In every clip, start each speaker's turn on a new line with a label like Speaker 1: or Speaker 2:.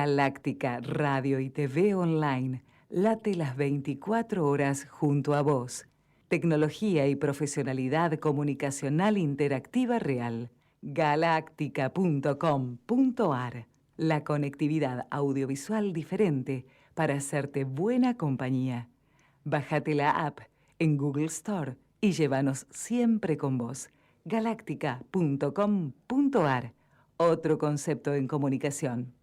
Speaker 1: Galáctica Radio y TV Online late las 24 horas junto a vos. Tecnología y profesionalidad comunicacional interactiva real. Galáctica.com.ar. La conectividad audiovisual diferente para hacerte buena compañía. Bájate la app en Google Store y llévanos siempre con vos. Galáctica.com.ar. Otro concepto en comunicación.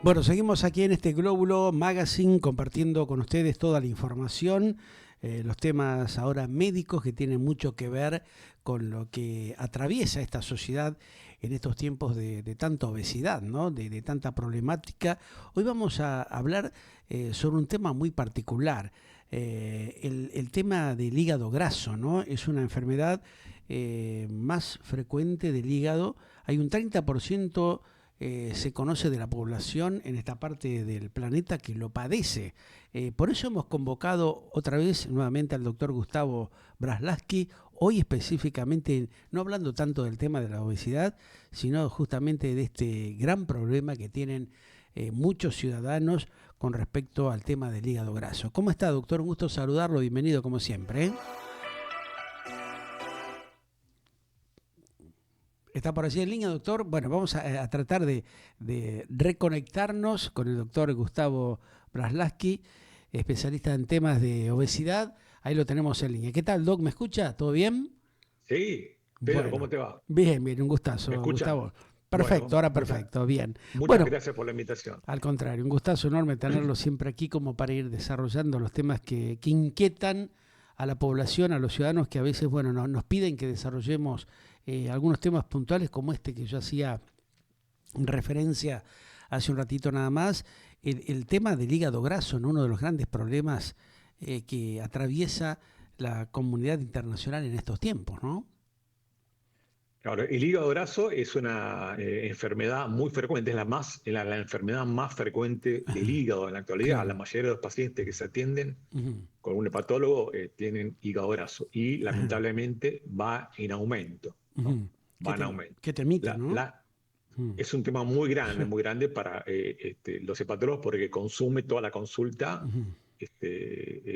Speaker 2: Bueno, seguimos aquí en este Glóbulo Magazine compartiendo con ustedes toda la información, los temas ahora médicos que tienen mucho que ver con lo que atraviesa esta sociedad en estos tiempos de tanta obesidad, ¿no? de tanta problemática. Hoy vamos a hablar sobre un tema muy particular, el tema del hígado graso, ¿no? Es una enfermedad más frecuente del hígado. Hay un 30% se conoce de la población en esta parte del planeta que lo padece. Por eso hemos convocado otra vez nuevamente al doctor Gustavo Braslavsky, hoy específicamente no hablando tanto del tema de la obesidad, sino justamente de este gran problema que tienen muchos ciudadanos con respecto al tema del hígado graso. ¿Cómo está, doctor? Un gusto saludarlo, bienvenido como siempre. ¿Está por allí en línea, doctor? Bueno, vamos a tratar de reconectarnos con el doctor Gustavo Braslavsky, especialista en temas de obesidad. Ahí lo tenemos en línea. ¿Qué tal, doc? ¿Me escucha? ¿Todo bien?
Speaker 3: Sí, Pedro,
Speaker 2: Bueno,
Speaker 3: ¿cómo te va?
Speaker 2: bien, un gustazo,
Speaker 3: ¿Me escuchas?
Speaker 2: Gustavo. Perfecto,
Speaker 3: Bueno,
Speaker 2: ahora perfecto, bien.
Speaker 3: Muchas
Speaker 2: Bueno,
Speaker 3: gracias por la invitación.
Speaker 2: al contrario, un gustazo enorme tenerlo siempre aquí como para ir desarrollando los temas que inquietan a la población, a los ciudadanos que a veces, bueno, nos piden que desarrollemos algunos temas puntuales como este que yo hacía referencia hace un ratito nada más, el tema del hígado graso, ¿no? Uno de los grandes problemas que atraviesa la comunidad internacional en estos tiempos, ¿no?
Speaker 3: Claro, el hígado graso es una enfermedad muy frecuente, es la enfermedad más frecuente del hígado en la actualidad.
Speaker 2: Claro.
Speaker 3: La mayoría de los pacientes que se atienden
Speaker 2: Uh-huh.
Speaker 3: con un hepatólogo tienen hígado graso y
Speaker 2: Ajá.
Speaker 3: lamentablemente va en aumento, ¿no?
Speaker 2: Uh-huh.
Speaker 3: Va en aumento.
Speaker 2: ¿Qué temita,
Speaker 3: La,
Speaker 2: no?
Speaker 3: la-
Speaker 2: Uh-huh.
Speaker 3: es un tema muy grande para los hepatólogos porque consume toda la consulta.
Speaker 2: Uh-huh.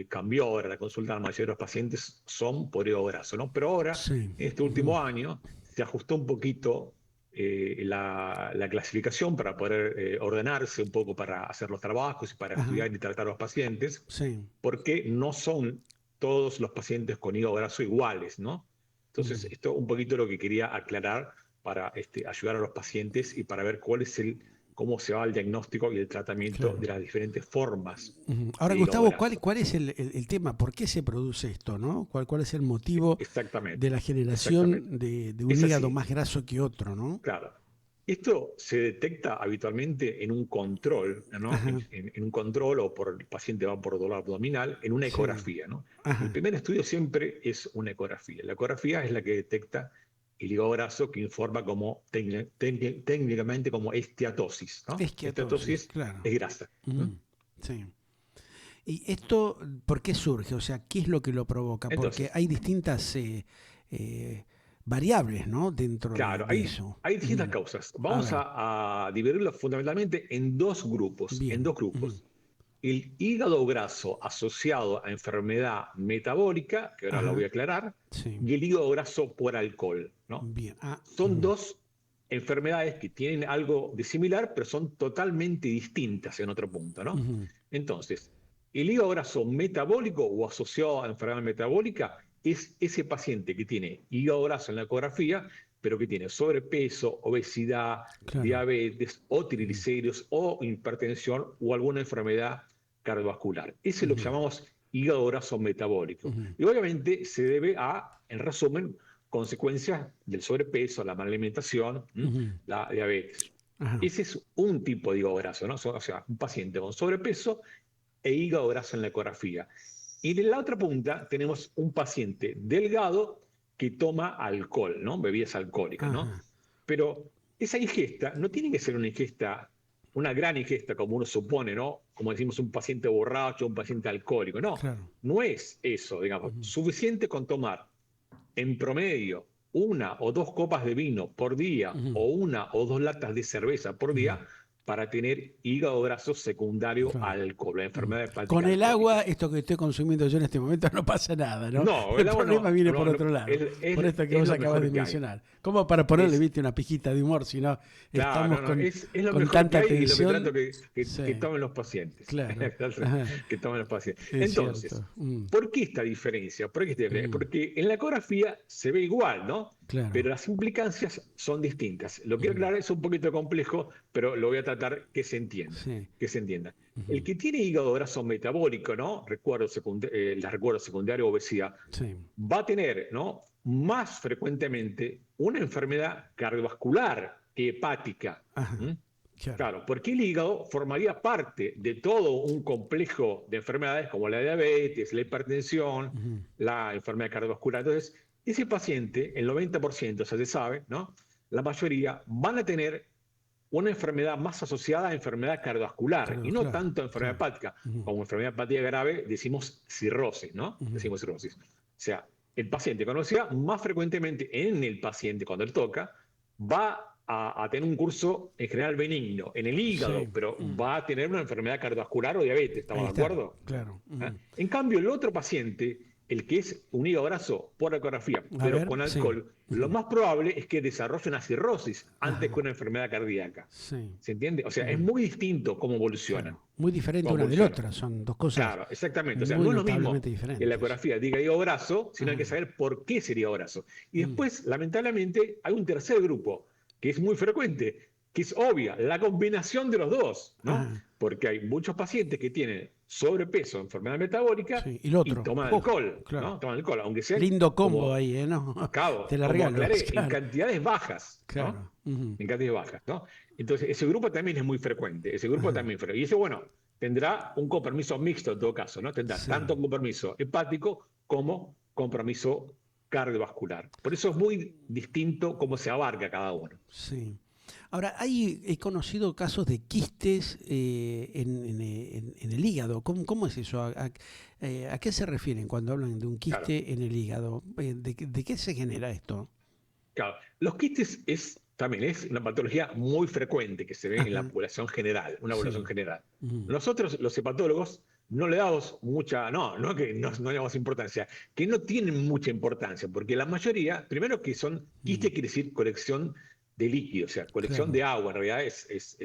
Speaker 3: Cambió ahora la consulta, la mayoría de los pacientes son por hígado graso, ¿no? Pero ahora,
Speaker 2: Sí.
Speaker 3: en este
Speaker 2: Uh-huh.
Speaker 3: último año, se ajustó un poquito la clasificación para poder ordenarse un poco para hacer los trabajos y para
Speaker 2: Ajá.
Speaker 3: estudiar y tratar a los pacientes,
Speaker 2: Sí.
Speaker 3: porque no son todos los pacientes con hígado graso iguales, ¿no? Entonces,
Speaker 2: Uh-huh.
Speaker 3: esto un poquito lo que quería aclarar para ayudar a los pacientes y para ver cómo se va el diagnóstico y el tratamiento
Speaker 2: Claro.
Speaker 3: de las diferentes formas
Speaker 2: Uh-huh. Ahora,
Speaker 3: de hígado
Speaker 2: Gustavo,
Speaker 3: graso.
Speaker 2: ¿cuál es el tema? ¿Por qué se produce esto, no? ¿Cuál es el motivo de
Speaker 3: Exactamente,
Speaker 2: la
Speaker 3: exactamente.
Speaker 2: generación de un
Speaker 3: Es
Speaker 2: hígado
Speaker 3: así,
Speaker 2: más graso que otro, no?
Speaker 3: claro. Esto se detecta habitualmente en un control, ¿no?
Speaker 2: Ajá.
Speaker 3: En un control o por el paciente va por dolor abdominal, en una
Speaker 2: Sí.
Speaker 3: ecografía, ¿no? El
Speaker 2: Ajá.
Speaker 3: primer estudio siempre es una ecografía. La ecografía es la que detecta el hígado graso que informa como técnicamente como esteatosis, ¿no?
Speaker 2: Esquiatosis,
Speaker 3: Esteatosis
Speaker 2: claro.
Speaker 3: es grasa. ¿Mm?
Speaker 2: Uh-huh. Sí. ¿Y esto por qué surge? O sea, ¿qué es lo que lo provoca? Porque
Speaker 3: Entonces,
Speaker 2: hay distintas variables, ¿no? Dentro
Speaker 3: claro,
Speaker 2: de eso.
Speaker 3: hay distintas
Speaker 2: Uh-huh.
Speaker 3: causas.
Speaker 2: A
Speaker 3: Vamos
Speaker 2: ver.
Speaker 3: a dividirlo fundamentalmente en dos grupos,
Speaker 2: Bien. Uh-huh.
Speaker 3: El hígado graso asociado a enfermedad metabólica, que ahora lo voy
Speaker 2: Ajá.
Speaker 3: a aclarar,
Speaker 2: Sí.
Speaker 3: y el hígado graso por alcohol, ¿no?
Speaker 2: Bien. Ah.
Speaker 3: Son
Speaker 2: Uh-huh.
Speaker 3: dos enfermedades que tienen algo de similar, pero son totalmente distintas en otro punto, ¿no?
Speaker 2: Uh-huh.
Speaker 3: Entonces, el hígado graso metabólico o asociado a enfermedad metabólica es ese paciente que tiene hígado graso en la ecografía, pero que tiene sobrepeso, obesidad,
Speaker 2: Claro.
Speaker 3: diabetes o
Speaker 2: Uh-huh.
Speaker 3: triglicéridos o hipertensión o alguna enfermedad cardiovascular. Ese es lo que
Speaker 2: Uh-huh.
Speaker 3: llamamos hígado graso metabólico.
Speaker 2: Uh-huh.
Speaker 3: Y obviamente se debe a, en resumen, consecuencias del sobrepeso, la mala alimentación,
Speaker 2: Uh-huh.
Speaker 3: la diabetes.
Speaker 2: Ajá.
Speaker 3: Ese es un tipo de hígado graso, ¿no? O sea, un paciente con sobrepeso e hígado graso en la ecografía. Y de la otra punta tenemos un paciente delgado que toma alcohol, ¿no? Bebidas alcohólicas, ¿no?
Speaker 2: Ajá.
Speaker 3: Pero esa ingesta no tiene que ser una ingesta una gran ingesta, como uno supone, ¿no? Como decimos, un paciente borracho, un paciente alcohólico. No,
Speaker 2: Claro.
Speaker 3: no es eso, digamos. Suficiente con tomar en promedio 1 o 2 copas de vino por día
Speaker 2: Ujú.
Speaker 3: o 1 o 2 latas de cerveza por
Speaker 2: Ujú.
Speaker 3: día para tener hígado graso secundario
Speaker 2: Claro.
Speaker 3: al alcohol, la enfermedad
Speaker 2: Con
Speaker 3: hepática
Speaker 2: el agua,
Speaker 3: alcohólica.
Speaker 2: esto que estoy consumiendo yo en este momento, no pasa nada, ¿no?
Speaker 3: No,
Speaker 2: El
Speaker 3: el agua
Speaker 2: problema
Speaker 3: no,
Speaker 2: viene por
Speaker 3: no, no,
Speaker 2: otro lado, por esto que
Speaker 3: es
Speaker 2: vos
Speaker 3: lo
Speaker 2: acabas de
Speaker 3: mejor que hay.
Speaker 2: mencionar. Como para ponerle,
Speaker 3: Es,
Speaker 2: viste, una pijita de humor, si no
Speaker 3: claro,
Speaker 2: estamos
Speaker 3: no, no, es lo
Speaker 2: con
Speaker 3: mejor que
Speaker 2: tanta
Speaker 3: hay y lo que trato
Speaker 2: tensión.
Speaker 3: que
Speaker 2: Sí,
Speaker 3: tomen los pacientes.
Speaker 2: claro. Ajá,
Speaker 3: Que tomen los pacientes.
Speaker 2: es
Speaker 3: Entonces,
Speaker 2: cierto. Mm,
Speaker 3: ¿por qué esta diferencia? ¿Por qué esta diferencia?
Speaker 2: mm,
Speaker 3: Porque en la ecografía se ve igual, ¿no?
Speaker 2: claro.
Speaker 3: Pero las implicancias son distintas. Lo quiero
Speaker 2: Ujú,
Speaker 3: aclarar, es un poquito complejo, pero lo voy a tratar que se entienda.
Speaker 2: sí.
Speaker 3: Que se entienda. El
Speaker 2: Ujú,
Speaker 3: que tiene hígado graso metabólico, ¿no? Recuerdo secundario obesidad,
Speaker 2: sí.
Speaker 3: va a tener, ¿no? Más frecuentemente una enfermedad cardiovascular que hepática.
Speaker 2: Ajá,
Speaker 3: ¿M?
Speaker 2: claro.
Speaker 3: Claro, porque el hígado formaría parte de todo un complejo de enfermedades como la diabetes, la hipertensión,
Speaker 2: Ujú,
Speaker 3: la enfermedad cardiovascular. Entonces, ese paciente, el 90%, ya se sabe, ¿no? La mayoría van a tener una enfermedad más asociada a enfermedad cardiovascular y no
Speaker 2: cardiovascular,
Speaker 3: tanto a enfermedad
Speaker 2: claro.
Speaker 3: hepática.
Speaker 2: Ujú,
Speaker 3: Como enfermedad hepática grave decimos cirrosis, ¿no?
Speaker 2: ujú,
Speaker 3: Decimos cirrosis. O sea, el paciente con obesidad más frecuentemente en el paciente cuando le toca va a tener un curso en general benigno en el
Speaker 2: sí.
Speaker 3: hígado, pero
Speaker 2: Mm,
Speaker 3: va a tener una enfermedad cardiovascular o diabetes,
Speaker 2: ahí
Speaker 3: ¿estamos de
Speaker 2: está,
Speaker 3: acuerdo?
Speaker 2: claro.
Speaker 3: ¿Eh?
Speaker 2: Ujú.
Speaker 3: En cambio, el otro paciente, el que es un hígado graso por ecografía,
Speaker 2: A
Speaker 3: pero
Speaker 2: ver,
Speaker 3: con
Speaker 2: sí.
Speaker 3: alcohol, lo
Speaker 2: Ujú,
Speaker 3: más probable es que desarrolle una cirrosis antes que
Speaker 2: ajá,
Speaker 3: una enfermedad cardíaca.
Speaker 2: sí.
Speaker 3: ¿Se entiende? O sea, es
Speaker 2: Ujú,
Speaker 3: muy distinto cómo evolucionan.
Speaker 2: claro. Muy diferente
Speaker 3: Cómo
Speaker 2: una de la
Speaker 3: evolucionan.
Speaker 2: otra, son dos cosas
Speaker 3: Claro, exactamente. O sea,
Speaker 2: muy
Speaker 3: no es lo mismo
Speaker 2: notablemente
Speaker 3: que la
Speaker 2: diferentes.
Speaker 3: ecografía diga hígado graso, sino hay que
Speaker 2: Ajá.
Speaker 3: saber por qué sería hígado graso. Y
Speaker 2: Mm,
Speaker 3: después, lamentablemente, hay un tercer grupo que es muy frecuente, que es obvia, la combinación de los dos, ¿no?
Speaker 2: ajá,
Speaker 3: Porque hay muchos pacientes que tienen sobrepeso, enfermedad metabólica
Speaker 2: sí. Y el
Speaker 3: y
Speaker 2: otro,
Speaker 3: toman
Speaker 2: ¡oh!
Speaker 3: alcohol,
Speaker 2: Claro.
Speaker 3: ¿no? Toman alcohol, aunque sean
Speaker 2: Lindo combo
Speaker 3: como
Speaker 2: ahí, ¿eh? ¿No? Te la
Speaker 3: como
Speaker 2: regalo,
Speaker 3: aclaré, en
Speaker 2: claro,
Speaker 3: cantidades bajas, ¿no?
Speaker 2: claro. Ujú,
Speaker 3: En cantidades bajas, ¿no? Entonces, ese grupo también es muy frecuente, ese grupo
Speaker 2: ajá,
Speaker 3: también es frecuente. Y ese, bueno, tendrá un compromiso mixto en todo caso, ¿no? Tendrá tanto
Speaker 2: sí.
Speaker 3: compromiso hepático como compromiso cardiovascular. Por eso es muy distinto cómo se abarca cada uno.
Speaker 2: Sí. Ahora, he conocido casos de quistes en el hígado. ¿Cómo es eso? ¿A qué se refieren cuando hablan de un
Speaker 3: Claro.
Speaker 2: quiste en el hígado? ¿De qué se genera esto?
Speaker 3: Claro, los quistes también es una patología muy frecuente que se ve en la
Speaker 2: Ajá,
Speaker 3: población general, una población
Speaker 2: sí.
Speaker 3: general.
Speaker 2: Ujú,
Speaker 3: Nosotros, los hepatólogos, no le damos mucha, no que no le damos importancia, que no tienen mucha importancia, porque la mayoría, primero que son,
Speaker 2: mm,
Speaker 3: quiste quiere decir colección de líquido, o sea, colección
Speaker 2: claro,
Speaker 3: de agua, en realidad es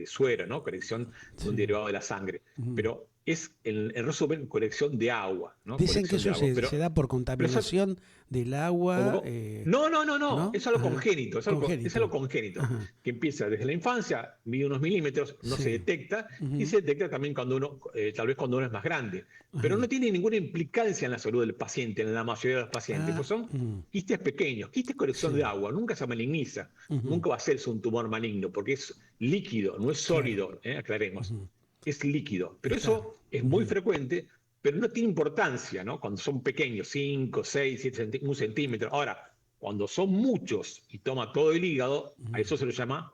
Speaker 3: suero, ¿no? Colección de un
Speaker 2: sí.
Speaker 3: derivado de la sangre,
Speaker 2: Ujú.
Speaker 3: pero es, en resumen, colección de agua, ¿no?
Speaker 2: Dicen que
Speaker 3: Colección de
Speaker 2: eso
Speaker 3: agua,
Speaker 2: se da por
Speaker 3: pero eso
Speaker 2: contaminación del agua,
Speaker 3: no, no, no, no,
Speaker 2: ¿no?
Speaker 3: es algo
Speaker 2: Ajá,
Speaker 3: congénito, es algo
Speaker 2: congénito.
Speaker 3: congénito,
Speaker 2: Ajá,
Speaker 3: que empieza desde la infancia, mide unos milímetros, no se
Speaker 2: sí.
Speaker 3: detecta, y
Speaker 2: Ujú,
Speaker 3: se detecta también cuando uno, tal vez cuando uno es más grande, pero
Speaker 2: ajá.
Speaker 3: no tiene ninguna implicancia en la salud del paciente, en la mayoría de los pacientes,
Speaker 2: Ah,
Speaker 3: pues son quistes pequeños, quistes colección de
Speaker 2: sí.
Speaker 3: agua, nunca se maligniza,
Speaker 2: Ujú,
Speaker 3: nunca va a hacerse un tumor maligno, porque es líquido, no es
Speaker 2: claro.
Speaker 3: sólido, aclaremos,
Speaker 2: Ujú,
Speaker 3: es líquido, pero
Speaker 2: está.
Speaker 3: eso es muy
Speaker 2: Ujú,
Speaker 3: frecuente, pero no tiene importancia, ¿no? Cuando son pequeños, 5, 6, 7 un centímetro. Ahora, cuando son muchos y toma todo el hígado, a
Speaker 2: ujú,
Speaker 3: eso se lo llama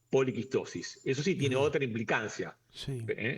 Speaker 3: poliquistosis. Eso sí tiene
Speaker 2: ajá,
Speaker 3: otra implicancia.
Speaker 2: sí.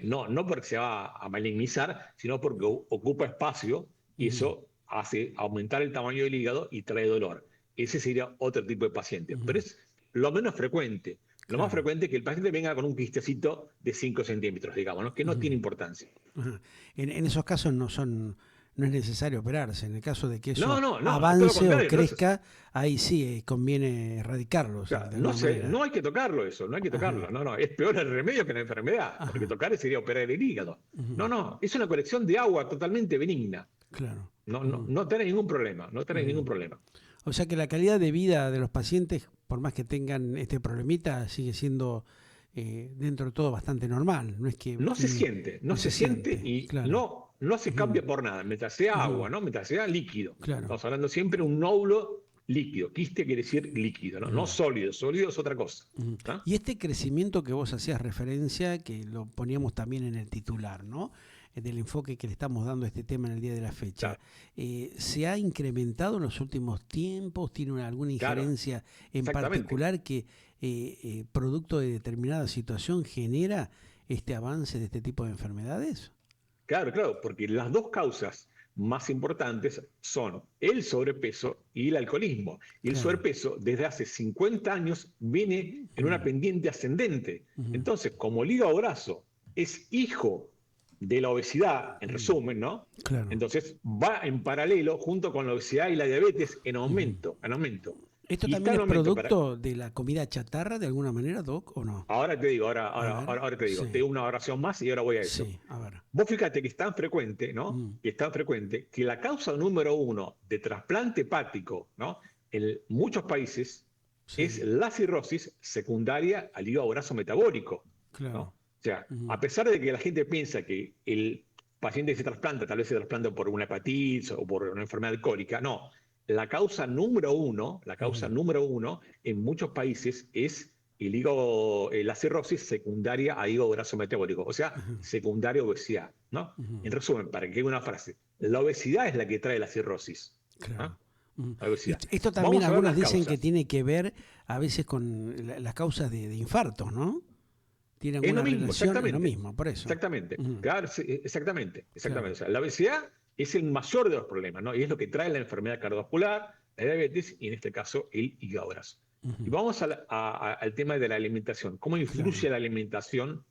Speaker 3: No porque se va a malignizar, sino porque ocupa espacio y
Speaker 2: Ujú,
Speaker 3: eso hace aumentar el tamaño del hígado y trae dolor. Ese sería otro tipo de paciente. Pero
Speaker 2: ujú,
Speaker 3: es lo menos frecuente. Lo más
Speaker 2: claro.
Speaker 3: frecuente es que el paciente venga con un quistecito de 5 centímetros, digamos, ¿no? Que no
Speaker 2: Ujú,
Speaker 3: tiene importancia.
Speaker 2: ajá. En esos casos no es necesario operarse. En el caso de que
Speaker 3: No,
Speaker 2: eso
Speaker 3: no, no, todo lo
Speaker 2: avance o
Speaker 3: contrario. Entonces,
Speaker 2: crezca, ahí sí conviene erradicarlo, o
Speaker 3: o
Speaker 2: sea,
Speaker 3: sea,
Speaker 2: de alguna manera.
Speaker 3: no hay que tocarlo eso, no hay que tocarlo.
Speaker 2: Ajá,
Speaker 3: No, no, es peor el remedio que la enfermedad, porque
Speaker 2: ajá.
Speaker 3: tocar sería operar el hígado. No,
Speaker 2: Ujú,
Speaker 3: no, es una colección de agua totalmente benigna.
Speaker 2: claro.
Speaker 3: No, no,
Speaker 2: Ujú,
Speaker 3: no tenés ningún problema, no tenés
Speaker 2: ujú.
Speaker 3: ningún problema.
Speaker 2: O sea que la calidad de vida de los pacientes, por más que tengan este problemita, sigue siendo dentro de todo bastante normal. No es que
Speaker 3: No
Speaker 2: no se
Speaker 3: se siente
Speaker 2: siente,
Speaker 3: y
Speaker 2: claro.
Speaker 3: no se
Speaker 2: Ujú,
Speaker 3: cambia por nada, mientras sea
Speaker 2: ujú,
Speaker 3: agua, ¿no? Mientras sea líquido.
Speaker 2: claro.
Speaker 3: Estamos hablando siempre de un nódulo líquido. Quiste quiere decir líquido, ¿no? No
Speaker 2: Ujú,
Speaker 3: sólido, sólido es otra cosa.
Speaker 2: ujú.
Speaker 3: ¿No?
Speaker 2: Y este crecimiento que vos hacías referencia, que lo poníamos también en el titular, ¿no? Del enfoque que le estamos dando a este tema en el día de la fecha,
Speaker 3: Claro,
Speaker 2: ¿se ha incrementado en los últimos tiempos? ¿Tiene alguna
Speaker 3: claro,
Speaker 2: injerencia en
Speaker 3: exactamente.
Speaker 2: particular que producto de determinada situación, genera este avance de este tipo de enfermedades?
Speaker 3: Claro, claro, porque las dos causas más importantes son el sobrepeso y el alcoholismo. Y el
Speaker 2: Claro.
Speaker 3: sobrepeso desde hace 50 años viene en una pendiente ascendente. Entonces, como el hígado graso es hijo de la obesidad, en resumen, ¿no?
Speaker 2: Claro.
Speaker 3: Entonces va en paralelo junto con la obesidad y la diabetes en aumento, en aumento.
Speaker 2: ¿Esto
Speaker 3: Y está
Speaker 2: también
Speaker 3: en
Speaker 2: es
Speaker 3: aumento para...
Speaker 2: producto de la comida chatarra de alguna manera, Doc, o no?
Speaker 3: Ahora te digo,
Speaker 2: A ver,
Speaker 3: ahora te digo,
Speaker 2: sí,
Speaker 3: te digo una oración más y ahora voy a eso.
Speaker 2: sí, a ver.
Speaker 3: Vos fíjate que es tan frecuente, ¿no?
Speaker 2: Mm,
Speaker 3: Que es tan frecuente que la causa número uno de trasplante hepático, ¿no? En muchos países es
Speaker 2: sí,
Speaker 3: la cirrosis secundaria al hígado graso metabólico, ¿no?
Speaker 2: claro.
Speaker 3: O sea,
Speaker 2: Ujú,
Speaker 3: a pesar de que la gente piensa que el paciente que se trasplanta, tal vez se trasplanta por una hepatitis o por una enfermedad alcohólica, no. La causa
Speaker 2: ujú,
Speaker 3: número uno en muchos países es el hígado, la cirrosis secundaria a hígado graso metabólico, o sea,
Speaker 2: ujú,
Speaker 3: secundaria a obesidad, ¿no?
Speaker 2: ujú,
Speaker 3: En resumen, para que quede una frase, la obesidad es la que trae la cirrosis, ¿no?
Speaker 2: claro. Ujú.
Speaker 3: La obesidad.
Speaker 2: Esto también
Speaker 3: Vamos a ver
Speaker 2: algunos
Speaker 3: las
Speaker 2: dicen que
Speaker 3: causas.
Speaker 2: tiene que ver a veces con las causas de infartos, ¿no? ¿Tiene
Speaker 3: Es lo
Speaker 2: alguna
Speaker 3: mismo,
Speaker 2: relación? Es lo
Speaker 3: exactamente.
Speaker 2: mismo, por eso.
Speaker 3: Exactamente.
Speaker 2: Ujú,
Speaker 3: Claro, sí, exactamente. Exactamente.
Speaker 2: claro.
Speaker 3: O sea, la obesidad es el mayor de los problemas, ¿no? Y es lo que trae la enfermedad cardiovascular, la diabetes y en este caso el hígado graso. Y
Speaker 2: Ujú,
Speaker 3: vamos al tema de la alimentación. ¿Cómo influye
Speaker 2: claro.
Speaker 3: la alimentación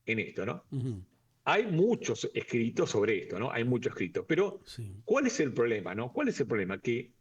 Speaker 3: en esto, no?
Speaker 2: Ujú,
Speaker 3: Hay muchos escritos sobre esto, ¿no? Hay muchos escritos. Pero,
Speaker 2: sí.
Speaker 3: ¿cuál es el problema, no? ¿Cuál es el problema? Que,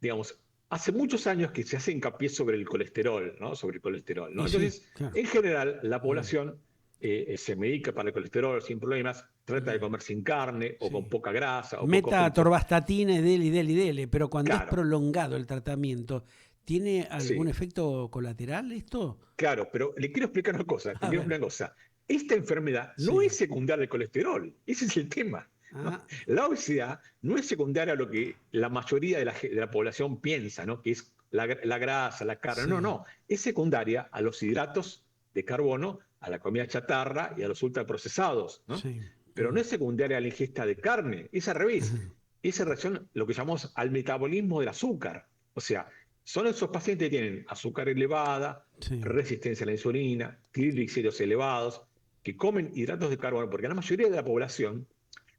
Speaker 3: digamos, hace muchos años que se hace hincapié sobre el colesterol, ¿no? Sobre el colesterol, ¿no?
Speaker 2: Y sí,
Speaker 3: Entonces,
Speaker 2: claro.
Speaker 3: en general, la
Speaker 2: Ujú,
Speaker 3: población se medica para el colesterol sin problemas, trata de
Speaker 2: ujú,
Speaker 3: comer sin carne o con
Speaker 2: sí.
Speaker 3: poca grasa o poco
Speaker 2: Meta
Speaker 3: frito.
Speaker 2: atorvastatina y dele, y dele, y dele, pero cuando es
Speaker 3: Claro,
Speaker 2: prolongado el tratamiento, ¿tiene algún
Speaker 3: sí,
Speaker 2: efecto colateral esto?
Speaker 3: claro, pero le quiero explicar una cosa, te
Speaker 2: A
Speaker 3: quiero
Speaker 2: ver,
Speaker 3: explicar una cosa. Esta enfermedad no
Speaker 2: sí.
Speaker 3: es secundaria al colesterol, ese es el tema, ¿no?
Speaker 2: Ah,
Speaker 3: La obesidad no es secundaria a lo que la mayoría de la población piensa, ¿no? Que es la grasa, la carne. No,
Speaker 2: sí.
Speaker 3: no, es secundaria a los hidratos de carbono, a la comida chatarra y a los ultraprocesados, ¿no?
Speaker 2: Sí.
Speaker 3: Pero no es secundaria a la ingesta de carne, es al revés.
Speaker 2: Ajá,
Speaker 3: Esa relación, lo que llamamos al metabolismo del azúcar. O sea, son esos pacientes que tienen azúcar elevada,
Speaker 2: sí.
Speaker 3: resistencia a la insulina, triglicéridos elevados, que comen hidratos de carbono, porque la mayoría de la población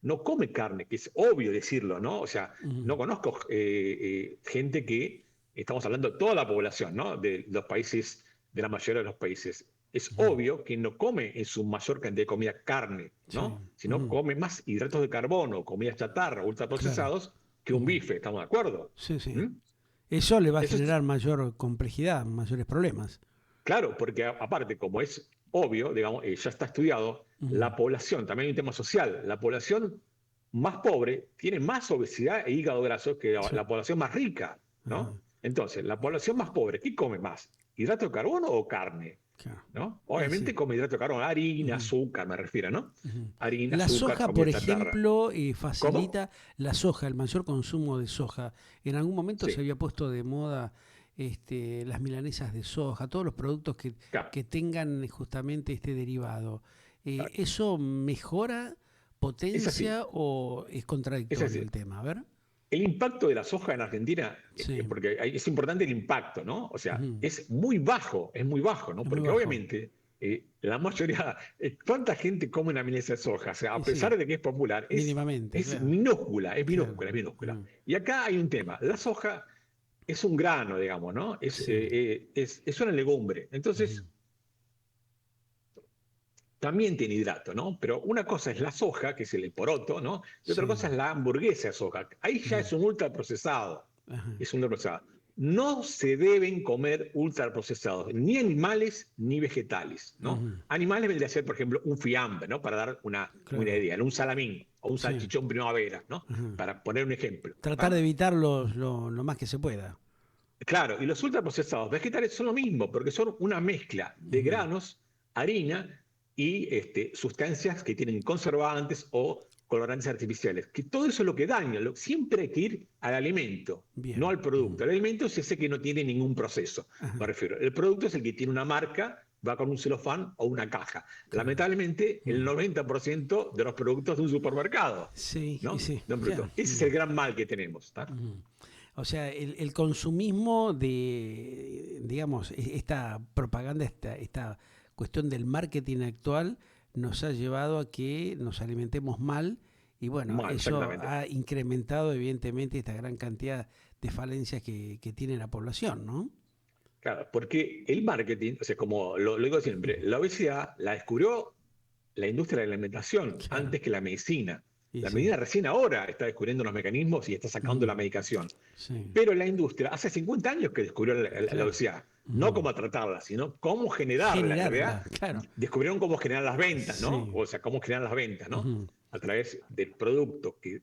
Speaker 3: no come carne, que es obvio decirlo, ¿no? O sea,
Speaker 2: Ujú,
Speaker 3: no conozco gente que, estamos hablando de toda la población, ¿no? De los países, de la mayoría de los países. Es
Speaker 2: ujú,
Speaker 3: obvio que no come en su mayor cantidad de comida carne,
Speaker 2: sí.
Speaker 3: ¿no? Sino
Speaker 2: Ujú,
Speaker 3: come más hidratos de carbono, comida chatarra,
Speaker 2: claro.
Speaker 3: ultraprocesados, que un
Speaker 2: Ujú,
Speaker 3: bife, ¿estamos de acuerdo?
Speaker 2: sí, sí.
Speaker 3: ¿Mm?
Speaker 2: Eso le va a
Speaker 3: Eso es,
Speaker 2: generar mayor complejidad, mayores problemas.
Speaker 3: claro, porque aparte, como es obvio, digamos, ya está estudiado,
Speaker 2: Ujú,
Speaker 3: la población, también hay un tema social, la población más pobre tiene más obesidad e hígado graso que
Speaker 2: sí.
Speaker 3: la población más rica,
Speaker 2: Ajá,
Speaker 3: ¿no? Entonces, la población más pobre, ¿qué come más? ¿Hidrato de carbono o carne?
Speaker 2: claro.
Speaker 3: ¿No?
Speaker 2: Y
Speaker 3: Obviamente
Speaker 2: sí.
Speaker 3: come hidrato de carbono, harina,
Speaker 2: Ujú,
Speaker 3: azúcar, me refiero, ¿no?
Speaker 2: ujú.
Speaker 3: Harina,
Speaker 2: La
Speaker 3: azúcar,
Speaker 2: soja, por
Speaker 3: comida chatarra.
Speaker 2: ejemplo,
Speaker 3: ¿Cómo?
Speaker 2: facilita la soja, el mayor consumo de soja. En algún momento se
Speaker 3: Sí,
Speaker 2: había puesto de moda las milanesas de soja, todos los productos
Speaker 3: claro,
Speaker 2: que tengan justamente este derivado.
Speaker 3: claro.
Speaker 2: ¿Eso mejora,
Speaker 3: Es así,
Speaker 2: potencia o es
Speaker 3: es
Speaker 2: contradictorio
Speaker 3: así.
Speaker 2: el tema? A ver.
Speaker 3: El impacto de la soja en Argentina,
Speaker 2: Sí,
Speaker 3: porque es importante el impacto, ¿no? O sea,
Speaker 2: ujú,
Speaker 3: es muy bajo, ¿no?
Speaker 2: es muy
Speaker 3: Porque
Speaker 2: bajo.
Speaker 3: obviamente la mayoría, ¿cuánta gente come una milanesa de soja? O sea,
Speaker 2: Y
Speaker 3: a
Speaker 2: sí,
Speaker 3: pesar de que es popular,
Speaker 2: mínimamente,
Speaker 3: es
Speaker 2: claro.
Speaker 3: minúscula, es
Speaker 2: Claro.
Speaker 3: minúscula, es minúscula.
Speaker 2: Ujú,
Speaker 3: Y acá hay un tema, la soja es un grano, digamos, ¿no?
Speaker 2: sí.
Speaker 3: Es una legumbre.
Speaker 2: Ujú,
Speaker 3: Entonces, también tiene hidrato, ¿no? Pero una cosa es la soja, que es el poroto, ¿no? Y otra cosa
Speaker 2: sí.
Speaker 3: es la hamburguesa de soja. Ahí ya
Speaker 2: Ujú,
Speaker 3: es un ultraprocesado.
Speaker 2: ajá,
Speaker 3: Es un ultraprocesado. No se deben comer ultraprocesados, ni animales ni vegetales, ¿no?
Speaker 2: ujú,
Speaker 3: Animales vendría a ser, por ejemplo, un fiambre, ¿no? Para dar una
Speaker 2: claro.
Speaker 3: idea, ¿no? Un salamín o un
Speaker 2: Sí.
Speaker 3: salchichón primavera, ¿no?
Speaker 2: Ajá.
Speaker 3: Para poner un ejemplo.
Speaker 2: Tratar de
Speaker 3: ¿Ah?
Speaker 2: evitar lo más que se pueda.
Speaker 3: Claro, y los ultraprocesados vegetales son lo mismo, porque son una mezcla de
Speaker 2: Ujú,
Speaker 3: granos, harina y sustancias que tienen conservantes o colorantes artificiales. Que todo eso es lo que daña. Siempre hay que ir al alimento, no
Speaker 2: bien.
Speaker 3: al
Speaker 2: Ujú,
Speaker 3: producto. El alimento es ese que no tiene ningún proceso,
Speaker 2: ajá,
Speaker 3: me refiero. El producto es el que tiene una marca, va con un celofán o una caja.
Speaker 2: claro.
Speaker 3: Lamentablemente, el
Speaker 2: Ujú.
Speaker 3: 90% de los productos de un supermercado,
Speaker 2: Sí, y
Speaker 3: ¿no?
Speaker 2: sí,
Speaker 3: De un
Speaker 2: claro.
Speaker 3: producto. Ese es
Speaker 2: Ujú,
Speaker 3: el gran mal que tenemos. ¿Tá?
Speaker 2: ujú. O sea, el consumismo de, digamos, esta propaganda, esta cuestión del marketing actual nos ha llevado a que nos alimentemos mal y bueno,
Speaker 3: Mal,
Speaker 2: eso
Speaker 3: exactamente.
Speaker 2: ha incrementado evidentemente esta gran cantidad de falencias que tiene la población, ¿no?
Speaker 3: Claro, porque el marketing, o sea, como lo digo siempre, la obesidad la descubrió la industria de la alimentación
Speaker 2: Claro,
Speaker 3: antes que la medicina.
Speaker 2: y
Speaker 3: La
Speaker 2: sí.
Speaker 3: medicina recién ahora está descubriendo los mecanismos y está sacando la
Speaker 2: Ujú,
Speaker 3: medicación.
Speaker 2: sí,
Speaker 3: Pero la industria hace 50 años que descubrió la
Speaker 2: claro.
Speaker 3: obesidad. No
Speaker 2: Ujú.
Speaker 3: cómo tratarla, sino cómo generarla. En realidad,
Speaker 2: Generarla, claro.
Speaker 3: descubrieron cómo generar las ventas, ¿no?
Speaker 2: Sí.
Speaker 3: O sea, cómo generar las ventas, ¿no?
Speaker 2: Ujú,
Speaker 3: A través de productos que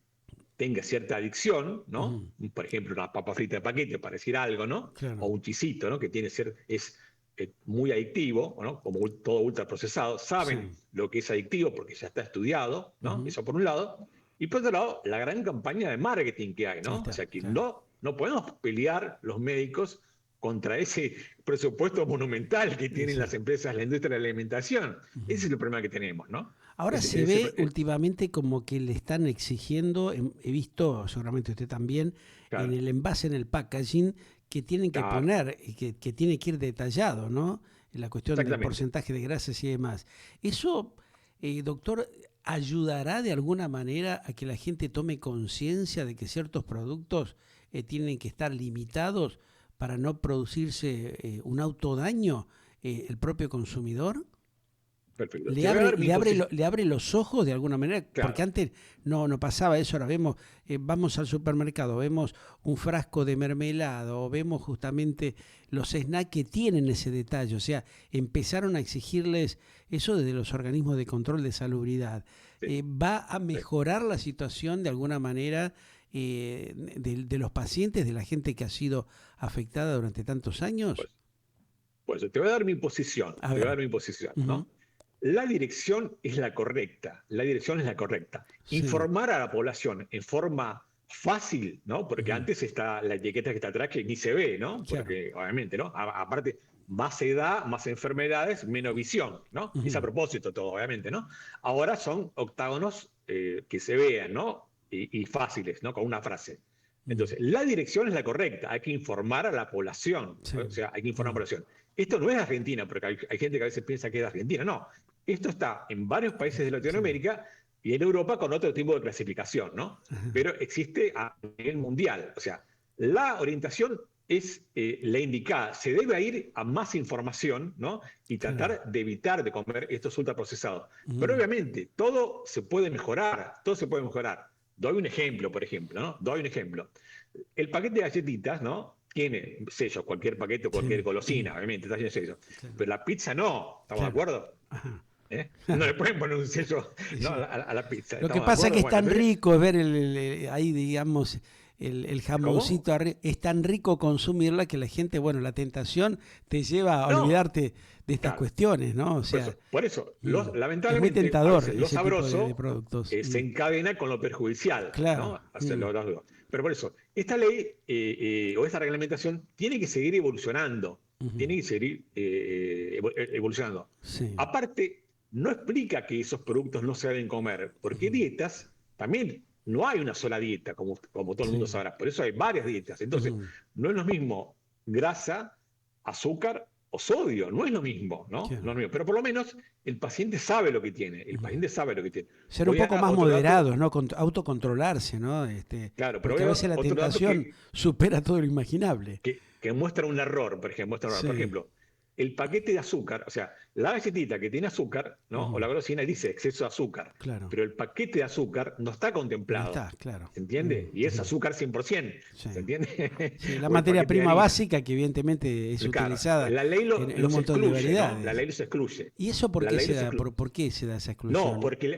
Speaker 3: tenga cierta adicción, ¿no?
Speaker 2: ujú,
Speaker 3: Por ejemplo, una papa frita de paquete, para decir algo, ¿no? O
Speaker 2: claro.
Speaker 3: un chisito, ¿no? Que es muy adictivo, ¿no? Como todo ultraprocesado, saben
Speaker 2: Sí.
Speaker 3: lo que es adictivo porque ya está estudiado, ¿no?
Speaker 2: Ujú.
Speaker 3: Eso por un lado. Y por otro lado, la gran campaña de marketing que hay,
Speaker 2: Ahí
Speaker 3: ¿no? O
Speaker 2: está,
Speaker 3: sea, que
Speaker 2: claro.
Speaker 3: no podemos pelear los médicos contra ese presupuesto monumental que
Speaker 2: Y
Speaker 3: tienen
Speaker 2: sí.
Speaker 3: las empresas, la industria de la alimentación.
Speaker 2: Ujú.
Speaker 3: Ese es el problema que tenemos, ¿no?
Speaker 2: Ahora se ve últimamente como que le están exigiendo, he visto, seguramente usted también, en
Speaker 3: Claro,
Speaker 2: el envase, en el packaging, que tienen que
Speaker 3: claro,
Speaker 2: poner, que tiene que ir detallado, ¿no? En la cuestión del
Speaker 3: exactamente.
Speaker 2: porcentaje de grasas y demás. Eso, doctor, ayudará de alguna manera a que la gente tome conciencia de que ciertos productos tienen que estar limitados para no producirse un autodaño el propio consumidor.
Speaker 3: Perfecto.
Speaker 2: Le
Speaker 3: Te voy a
Speaker 2: abre,
Speaker 3: dar mi posición.
Speaker 2: le abre los ojos de alguna manera, porque
Speaker 3: Claro,
Speaker 2: antes no pasaba eso. Ahora vemos, vamos al supermercado, vemos un frasco de mermelada o vemos justamente los snacks que tienen ese detalle. O sea, empezaron a exigirles eso desde los organismos de control de salubridad.
Speaker 3: sí,
Speaker 2: ¿Va a
Speaker 3: sí.
Speaker 2: mejorar la situación de alguna manera de los pacientes, de la gente que ha sido afectada durante tantos años?
Speaker 3: Pues, pues te voy a dar mi posición.
Speaker 2: A
Speaker 3: Te voy a
Speaker 2: ver.
Speaker 3: dar mi posición,
Speaker 2: Ujú,
Speaker 3: ¿no? La dirección es la correcta. La dirección es la correcta.
Speaker 2: sí.
Speaker 3: Informar a la población en forma fácil, ¿no? Porque
Speaker 2: Ujú,
Speaker 3: antes está la etiqueta que está atrás que ni se ve, ¿no?
Speaker 2: claro.
Speaker 3: Porque obviamente, ¿no? Aparte, más edad, más enfermedades, menos visión, ¿no? Es a
Speaker 2: Ujú,
Speaker 3: propósito todo, obviamente, ¿no? Ahora son octágonos que se vean, ¿no? Y fáciles, ¿no? Con una frase.
Speaker 2: ujú,
Speaker 3: Entonces, la dirección es la correcta, hay que informar a la población,
Speaker 2: sí.
Speaker 3: o sea, hay que informar a la
Speaker 2: Ujú.
Speaker 3: población. Esto no es Argentina, porque hay gente que a veces piensa que es de Argentina, no. Esto está en varios países de
Speaker 2: Sí.
Speaker 3: Latinoamérica y en Europa con otro tipo de clasificación, ¿no?
Speaker 2: Ajá,
Speaker 3: Pero existe a nivel mundial, o sea, la orientación es la indicada, se debe ir a más información, ¿no? Y
Speaker 2: claro.
Speaker 3: tratar de evitar de comer estos ultraprocesados. Pero
Speaker 2: Ujú,
Speaker 3: obviamente, todo se puede mejorar, todo se puede mejorar. Doy un ejemplo, por ejemplo, ¿no? Doy un ejemplo. El paquete de galletitas, ¿no? Tiene sellos, cualquier paquete o cualquier
Speaker 2: sí.
Speaker 3: golosina, obviamente, está lleno de sellos.
Speaker 2: Claro.
Speaker 3: Pero la pizza no, ¿estamos de
Speaker 2: Claro.
Speaker 3: acuerdo?
Speaker 2: Ajá.
Speaker 3: ¿Eh? No le pueden poner un sello,
Speaker 2: Y
Speaker 3: ¿no?
Speaker 2: sí.
Speaker 3: A la pizza,
Speaker 2: Lo que
Speaker 3: ¿estamos de
Speaker 2: pasa es que
Speaker 3: acuerdo?
Speaker 2: es
Speaker 3: Bueno,
Speaker 2: tan
Speaker 3: entonces,
Speaker 2: rico ver ahí, digamos, el
Speaker 3: ¿cómo?
Speaker 2: jamoncito es tan rico consumirla que la gente, bueno, la tentación te lleva a
Speaker 3: No,
Speaker 2: olvidarte de estas
Speaker 3: claro.
Speaker 2: cuestiones, ¿no? O sea,
Speaker 3: Por eso
Speaker 2: es muy
Speaker 3: lamentablemente, a
Speaker 2: tentador
Speaker 3: veces lo
Speaker 2: ese tipo de
Speaker 3: sabroso
Speaker 2: productos.
Speaker 3: se encadena con lo perjudicial,
Speaker 2: Claro.
Speaker 3: ¿no? O sea, pero por eso, esta ley o esta reglamentación tiene que seguir evolucionando,
Speaker 2: Ujú,
Speaker 3: tiene que seguir evolucionando.
Speaker 2: sí.
Speaker 3: Aparte, no explica que esos productos no se deben comer, porque
Speaker 2: Ujú,
Speaker 3: dietas también no hay una sola dieta, como todo el mundo
Speaker 2: sí.
Speaker 3: sabrá. Por eso hay varias dietas. Entonces,
Speaker 2: Ujú,
Speaker 3: no es lo mismo grasa, azúcar o sodio, no es lo mismo, ¿no? No es
Speaker 2: claro.
Speaker 3: lo mismo. Pero por lo menos el paciente sabe lo que tiene, el
Speaker 2: Ujú.
Speaker 3: paciente sabe lo que tiene.
Speaker 2: Ser un
Speaker 3: Voy
Speaker 2: poco
Speaker 3: a
Speaker 2: más
Speaker 3: otro dato,
Speaker 2: moderados, ¿no? Autocontrolarse, ¿no?
Speaker 3: claro, pero
Speaker 2: Porque
Speaker 3: voy
Speaker 2: a
Speaker 3: a
Speaker 2: veces
Speaker 3: dar
Speaker 2: la
Speaker 3: otro dato
Speaker 2: tentación supera todo lo imaginable.
Speaker 3: que muestra un error, por ejemplo, muestra un error. Por
Speaker 2: Sí.
Speaker 3: ejemplo, el paquete de azúcar, o sea, la galletita que tiene azúcar, ¿no? O
Speaker 2: Ujú,
Speaker 3: la golosina dice exceso de azúcar,
Speaker 2: claro.
Speaker 3: pero el paquete de azúcar no está
Speaker 2: No
Speaker 3: contemplado,
Speaker 2: está, claro.
Speaker 3: ¿se entiende? Y es
Speaker 2: Ujú,
Speaker 3: azúcar 100%,
Speaker 2: sí.
Speaker 3: ¿se entiende?
Speaker 2: Sí, la
Speaker 3: O el
Speaker 2: materia
Speaker 3: paquete de
Speaker 2: prima
Speaker 3: harina.
Speaker 2: básica que evidentemente es
Speaker 3: Claro,
Speaker 2: utilizada
Speaker 3: la ley
Speaker 2: en un
Speaker 3: los
Speaker 2: montón de
Speaker 3: excluye, ¿no? La
Speaker 2: variedades.
Speaker 3: ley los excluye.
Speaker 2: ¿Y eso por
Speaker 3: La
Speaker 2: qué
Speaker 3: ley
Speaker 2: se
Speaker 3: los
Speaker 2: da?
Speaker 3: excluye.
Speaker 2: ¿Por qué se da esa
Speaker 3: No,
Speaker 2: exclusión?
Speaker 3: porque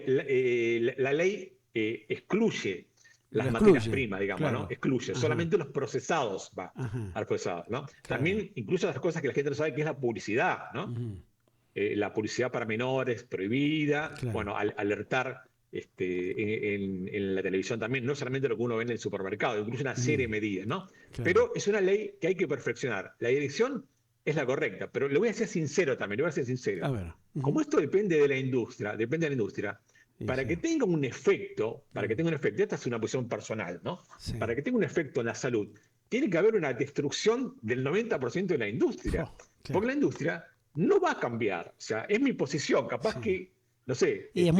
Speaker 3: la ley excluye
Speaker 2: Lo
Speaker 3: las materias
Speaker 2: excluye,
Speaker 3: primas, digamos, ¿no?
Speaker 2: claro.
Speaker 3: Excluye.
Speaker 2: Ajá,
Speaker 3: Solamente los procesados va
Speaker 2: ajá,
Speaker 3: a los procesados, ¿no?
Speaker 2: claro.
Speaker 3: También incluye las cosas que la gente no sabe, que es la publicidad, ¿no?
Speaker 2: Ujú,
Speaker 3: La publicidad para menores prohibida,
Speaker 2: claro.
Speaker 3: bueno, alertar en la televisión también, no solamente lo que uno ve en el supermercado, incluye una serie de
Speaker 2: Ujú,
Speaker 3: medidas, ¿no?
Speaker 2: claro.
Speaker 3: Pero es una ley que hay que perfeccionar. La dirección es la correcta, pero le voy a ser sincero también, le voy a ser
Speaker 2: A
Speaker 3: sincero.
Speaker 2: ver.
Speaker 3: Como
Speaker 2: Ujú,
Speaker 3: esto depende de la industria,
Speaker 2: y
Speaker 3: para
Speaker 2: sí.
Speaker 3: que tenga un efecto,
Speaker 2: Mm,
Speaker 3: esta es una posición personal, ¿no?
Speaker 2: sí.
Speaker 3: Para que tenga un efecto en la salud, tiene que haber una destrucción del 90% de la industria.
Speaker 2: Claro.
Speaker 3: Porque la industria no va a cambiar. O sea, es mi posición. Capaz que, no sé.
Speaker 2: Y es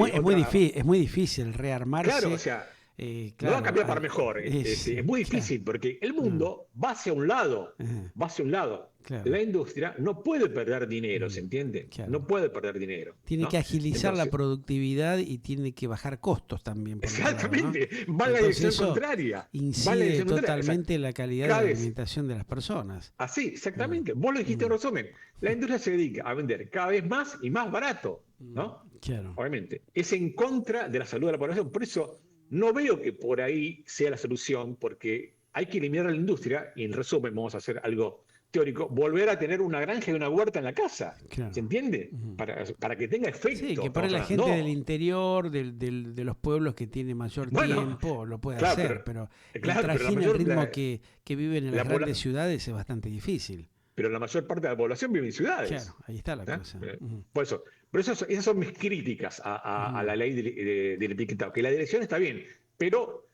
Speaker 2: muy difícil rearmarse.
Speaker 3: Claro, o sea, no va a cambiar para mejor. Es muy difícil porque el mundo va hacia un lado. Va hacia un lado.
Speaker 2: Claro.
Speaker 3: La industria no puede perder dinero, ¿se entiende?
Speaker 2: Claro.
Speaker 3: No puede perder dinero.
Speaker 2: Tiene que agilizar la productividad y tiene que bajar costos también.
Speaker 3: Exactamente,
Speaker 2: lado, ¿no?
Speaker 3: va en la dirección contraria.
Speaker 2: Incide totalmente en la calidad de la alimentación de las personas.
Speaker 3: Así, exactamente. Vos lo dijiste en resumen. La industria se dedica a vender cada vez más y más barato, ¿no?
Speaker 2: Claro.
Speaker 3: Obviamente. Es en contra de la salud de la población. Por eso no veo que por ahí sea la solución, porque hay que eliminar a la industria y en resumen vamos a hacer algo teórico, volver a tener una granja y una huerta en la casa.
Speaker 2: Claro.
Speaker 3: ¿Se entiende? Para que tenga efecto.
Speaker 2: Sí, que para la gente del interior, de los pueblos que tiene mayor tiempo, lo puede hacer, pero el trajín, el ritmo que viven en las grandes ciudades es bastante difícil.
Speaker 3: Pero la mayor parte de la población vive en ciudades.
Speaker 2: Claro, ahí está la cosa.
Speaker 3: Por eso, esas son mis críticas a la ley del etiquetado. Que la dirección está bien, pero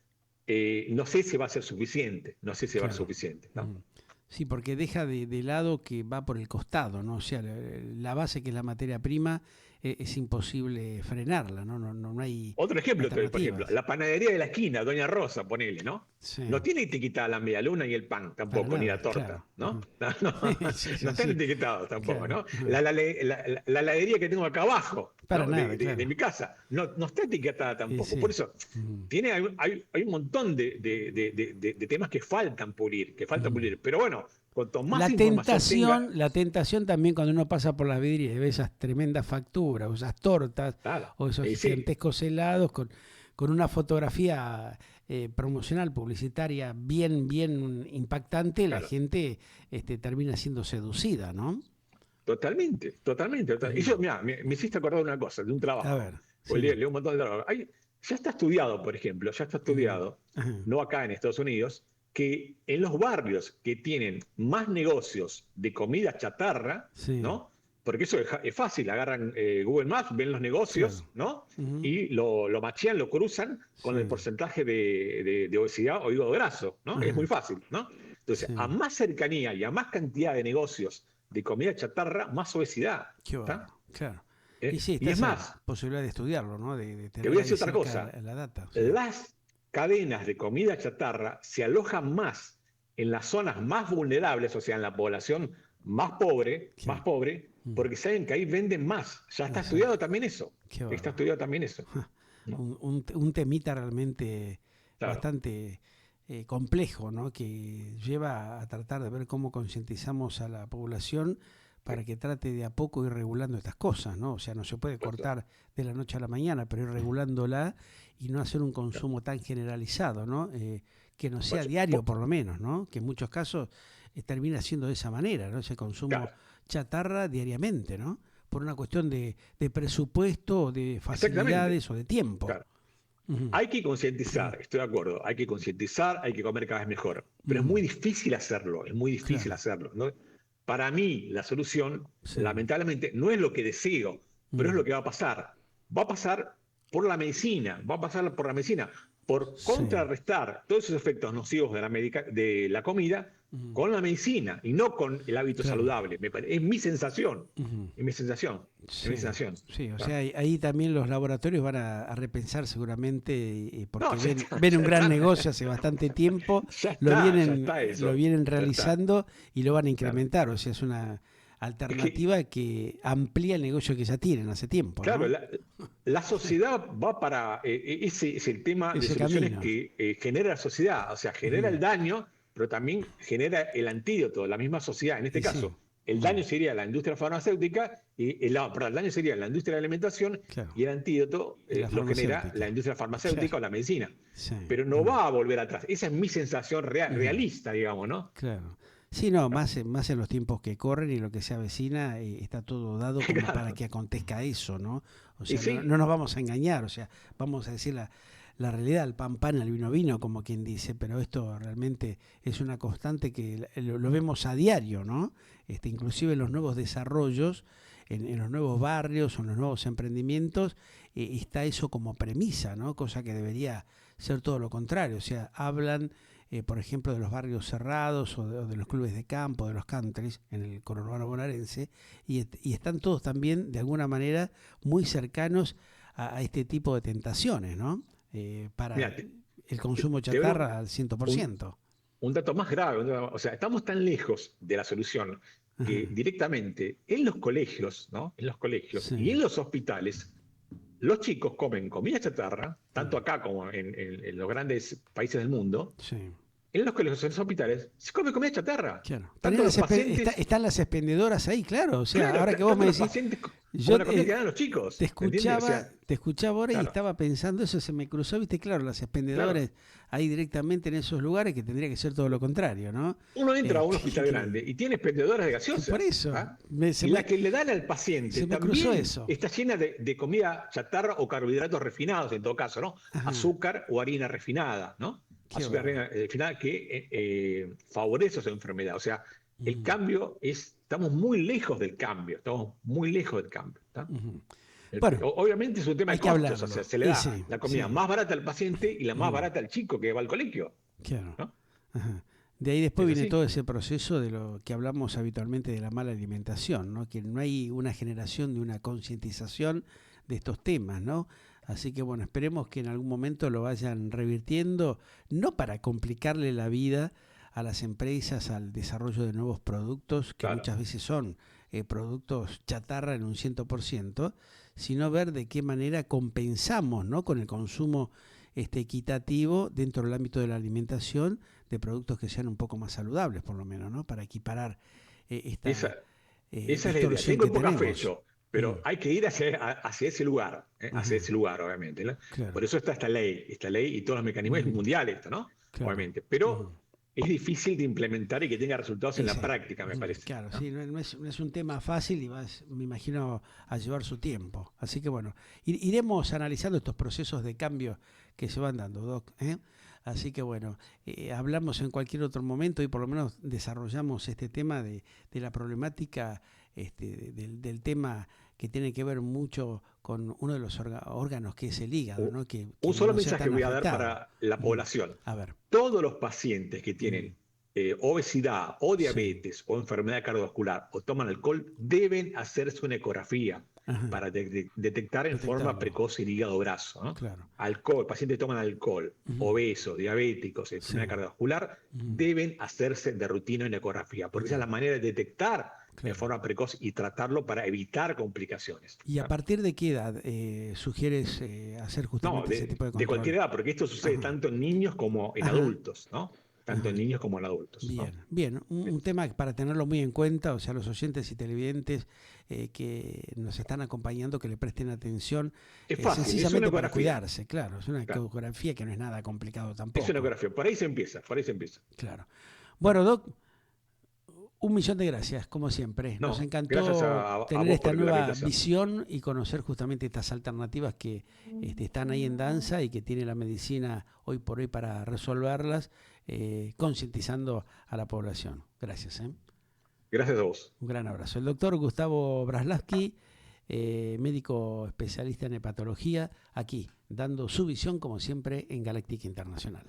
Speaker 3: no sé si va a ser suficiente. No sé si va a ser suficiente, ¿no?
Speaker 2: Sí, porque deja de lado que va por el costado, ¿no? O sea, la base que es la materia prima es imposible frenarla, ¿no? No hay.
Speaker 3: Otro ejemplo, por ejemplo, la panadería de la esquina, Doña Rosa, ponele, ¿no?
Speaker 2: Sí.
Speaker 3: No tiene etiquetada la medialuna y el pan tampoco, ni la torta, ¿no? No están etiquetados tampoco, ¿no? La heladería que tengo acá abajo, de mi casa, no está etiquetada tampoco. Por eso, hay un montón de temas que faltan pulir, Pero bueno, cuanto más
Speaker 2: la tentación también cuando uno pasa por las vidrieras y ve esas tremendas facturas, o esas tortas, o esos gigantescos helados con una fotografía promocional, publicitaria bien impactante, la gente termina siendo seducida, ¿no?
Speaker 3: Totalmente. Y yo, mira, me hiciste acordar de una cosa, de un trabajo.
Speaker 2: A ver.
Speaker 3: Leo un montón de trabajo. Ya está estudiado, por ejemplo, no acá en Estados Unidos, que en los barrios que tienen más negocios de comida chatarra, ¿no? Porque eso es fácil, agarran Google Maps, ven los negocios, ¿no? Y lo machean, lo cruzan con el porcentaje de obesidad o hígado graso, ¿no? Es muy fácil, ¿no? Entonces, a más cercanía y a más cantidad de negocios de comida chatarra, más obesidad.
Speaker 2: Claro. Y sí,
Speaker 3: es más,
Speaker 2: posibilidad de estudiarlo, ¿no? De
Speaker 3: te voy a decir otra cosa.
Speaker 2: La data,
Speaker 3: las cadenas de comida chatarra se alojan más en las zonas más vulnerables, o sea, en la población más pobre, porque saben que ahí venden más. Ya está estudiado también eso.
Speaker 2: Un temita realmente bastante complejo, ¿no? Que lleva a tratar de ver cómo concientizamos a la población para que trate de a poco ir regulando estas cosas, ¿no? O sea, no se puede cortar de la noche a la mañana, pero ir regulándola y no hacer un consumo tan generalizado, ¿no? Que no sea diario por lo menos, ¿no? Que en muchos casos termina siendo de esa manera, ¿no? Ese consumo chatarra diariamente, ¿no? Por una cuestión de presupuesto, de facilidades o de tiempo.
Speaker 3: Hay que concientizar, estoy de acuerdo, hay que concientizar, hay que comer cada vez mejor, pero es muy difícil hacerlo, ¿no? Para mí, la solución, lamentablemente, no es lo que deseo, pero es lo que va a pasar. Va a pasar por la medicina, por contrarrestar todos esos efectos nocivos de la comida con la medicina y no con el hábito saludable. Es mi sensación.
Speaker 2: Sí, o sea, ahí también los laboratorios van a repensar seguramente, porque ven un gran negocio hace bastante tiempo, lo vienen realizando y lo van a incrementar. O sea, es una alternativa que amplía el negocio que ya tienen hace tiempo.
Speaker 3: Claro,
Speaker 2: ¿no?
Speaker 3: la sociedad va para... ese es el tema de soluciones camino que genera la sociedad. O sea, genera el daño, pero también genera el antídoto, la misma sociedad. En este caso, el daño sería la industria farmacéutica, el daño sería la industria de la alimentación, y el antídoto lo genera la industria farmacéutica o la medicina. Pero no va a volver atrás. Esa es mi sensación realista, digamos, ¿no?
Speaker 2: Claro. Sí, no, más en los tiempos que corren y lo que se avecina, está todo dado como para que acontezca eso, ¿no? O sea, no nos vamos a engañar, o sea, vamos a decir la realidad, el pan, el vino, como quien dice, pero esto realmente es una constante que lo vemos a diario, ¿no? Inclusive en los nuevos desarrollos, en los nuevos barrios o en los nuevos emprendimientos está eso como premisa, ¿no? Cosa que debería ser todo lo contrario. O sea, hablan, por ejemplo, de los barrios cerrados o de los clubes de campo, de los countries en el conurbano bonaerense, y están todos también, de alguna manera, muy cercanos a este tipo de tentaciones, ¿no? Para
Speaker 3: Mirá,
Speaker 2: el consumo chatarra al 100%.
Speaker 3: Un dato más grave, o sea, estamos tan lejos de la solución que
Speaker 2: Ajá.
Speaker 3: directamente en los colegios, ¿no? En los colegios
Speaker 2: Sí.
Speaker 3: y en los hospitales, los chicos comen comida chatarra, tanto acá como en los grandes países del mundo.
Speaker 2: Sí.
Speaker 3: En los colegios, en los hospitales, se come comida chatarra.
Speaker 2: Claro.
Speaker 3: Tanto los pacientes.
Speaker 2: Están las expendedoras ahí, claro. O sea,
Speaker 3: Claro,
Speaker 2: ahora que vos me
Speaker 3: tanto los
Speaker 2: decís,
Speaker 3: pacientes
Speaker 2: yo
Speaker 3: como la comida que dan los chicos.
Speaker 2: te
Speaker 3: ¿Me entiendes? O
Speaker 2: escuchaba,
Speaker 3: sea,
Speaker 2: te escuchaba ahora y
Speaker 3: claro,
Speaker 2: estaba pensando, eso se me cruzó, viste, claro, las expendedoras
Speaker 3: claro.
Speaker 2: ahí directamente en esos lugares que tendría que ser todo lo contrario, ¿no?
Speaker 3: Uno entra a un
Speaker 2: Que,
Speaker 3: hospital grande y tiene expendedoras de gaseosa.
Speaker 2: por eso,
Speaker 3: ¿Ah?
Speaker 2: se
Speaker 3: Y la
Speaker 2: me,
Speaker 3: que le dan al paciente
Speaker 2: se me cruzó
Speaker 3: también
Speaker 2: eso.
Speaker 3: está llena de comida chatarra o carbohidratos refinados, en todo caso, ¿no?
Speaker 2: Ajá,
Speaker 3: Azúcar o harina refinada, ¿no?
Speaker 2: qué
Speaker 3: Azúcar,
Speaker 2: bárbaro.
Speaker 3: harina refinada que favorece esa enfermedad. O sea, el
Speaker 2: Ujú,
Speaker 3: cambio estamos muy lejos del cambio, estamos muy lejos del cambio. ¿Tá?
Speaker 2: ujú. Bueno,
Speaker 3: Obviamente es un tema
Speaker 2: hay
Speaker 3: de
Speaker 2: que
Speaker 3: costos, o sea,
Speaker 2: hablarlo.
Speaker 3: se le
Speaker 2: Y
Speaker 3: da
Speaker 2: sí,
Speaker 3: la comida
Speaker 2: sí.
Speaker 3: más barata al paciente y la más
Speaker 2: Ujú,
Speaker 3: barata al chico que va al colegio,
Speaker 2: claro.
Speaker 3: ¿no?
Speaker 2: Ajá. De ahí después
Speaker 3: ¿Es
Speaker 2: viene
Speaker 3: así?
Speaker 2: todo ese proceso de lo que hablamos habitualmente de la mala alimentación, ¿no? Que no hay una generación de una concientización de estos temas, ¿no? Así que bueno, esperemos que en algún momento lo vayan revirtiendo, no para complicarle la vida a las empresas, al desarrollo de nuevos productos, que
Speaker 3: Claro.
Speaker 2: muchas veces son productos chatarra en un 100%, sino ver de qué manera compensamos, ¿no? Con el consumo equitativo dentro del ámbito de la alimentación de productos que sean un poco más saludables, por lo menos, ¿no? Para equiparar
Speaker 3: Esa,
Speaker 2: esta
Speaker 3: esa es la idea.
Speaker 2: distorsión
Speaker 3: Tengo
Speaker 2: que
Speaker 3: poca fe
Speaker 2: tenemos.
Speaker 3: yo,
Speaker 2: Mm,
Speaker 3: pero hay que ir hacia ese lugar, hacia
Speaker 2: ajá,
Speaker 3: ese lugar, obviamente, ¿no? Por
Speaker 2: claro.
Speaker 3: eso está esta ley y todos los mecanismos
Speaker 2: Ujú,
Speaker 3: mundiales, esto, ¿no?
Speaker 2: claro.
Speaker 3: Obviamente.
Speaker 2: Ujú.
Speaker 3: Pero es difícil de implementar y que tenga resultados en la
Speaker 2: Ese,
Speaker 3: práctica, me parece,
Speaker 2: claro,
Speaker 3: ¿no?
Speaker 2: sí, no es un tema fácil y me imagino, a llevar su tiempo. Así que bueno, iremos analizando estos procesos de cambio que se van dando, Doc, ¿eh? Así que bueno, hablamos en cualquier otro momento y por lo menos desarrollamos este tema de la problemática del tema que tiene que ver mucho con uno de los órganos que es el hígado, ¿no? Que
Speaker 3: Un solo
Speaker 2: no sea
Speaker 3: mensaje
Speaker 2: tan
Speaker 3: voy a dar
Speaker 2: afectado.
Speaker 3: para la
Speaker 2: Mm,
Speaker 3: población.
Speaker 2: a ver,
Speaker 3: Todos los pacientes que
Speaker 2: mm,
Speaker 3: tienen obesidad o
Speaker 2: sí,
Speaker 3: diabetes o enfermedad cardiovascular o toman alcohol deben hacerse una ecografía
Speaker 2: ajá,
Speaker 3: para detectar en forma
Speaker 2: detectarlo,
Speaker 3: precoz el hígado graso, ¿no?
Speaker 2: claro.
Speaker 3: Alcohol, pacientes que toman alcohol,
Speaker 2: Ujú,
Speaker 3: obesos, diabéticos,
Speaker 2: sí.
Speaker 3: enfermedad cardiovascular,
Speaker 2: Ujú,
Speaker 3: deben hacerse de rutina una ecografía, porque esa es
Speaker 2: ujú,
Speaker 3: la manera de detectar en
Speaker 2: claro.
Speaker 3: forma precoz y tratarlo para evitar complicaciones.
Speaker 2: ¿Y a
Speaker 3: ¿Ah?
Speaker 2: partir de qué edad sugieres hacer
Speaker 3: No,
Speaker 2: justamente ese tipo de
Speaker 3: de cualquier
Speaker 2: control?
Speaker 3: edad, porque esto sucede
Speaker 2: Ajá,
Speaker 3: tanto en niños como en
Speaker 2: ajá,
Speaker 3: adultos, ¿no? Tanto en
Speaker 2: ajá.
Speaker 3: niños como en adultos, ¿no?
Speaker 2: Bien, bien. Un tema para tenerlo muy en cuenta, o sea, los oyentes y televidentes que nos están acompañando, que le presten atención,
Speaker 3: Es fácil, es una
Speaker 2: sencillamente para
Speaker 3: ecografía.
Speaker 2: cuidarse, claro. Es una
Speaker 3: Claro,
Speaker 2: ecografía que no es nada complicado
Speaker 3: es una
Speaker 2: tampoco,
Speaker 3: ecografía. Por ahí se empieza, por ahí se empieza.
Speaker 2: claro.
Speaker 3: ¿No?
Speaker 2: Bueno, Doc, un millón de gracias, como siempre. Nos
Speaker 3: No, gracias
Speaker 2: encantó
Speaker 3: a
Speaker 2: tener
Speaker 3: vos
Speaker 2: esta
Speaker 3: por la
Speaker 2: nueva
Speaker 3: invitación.
Speaker 2: visión y conocer justamente estas alternativas que están ahí en danza y que tiene la medicina hoy por hoy para resolverlas, concientizando a la población. Gracias.
Speaker 3: Gracias a vos.
Speaker 2: Un gran abrazo. El doctor Gustavo Braslavsky, médico especialista en hepatología, aquí, dando su visión, como siempre, en Galáctica Internacional.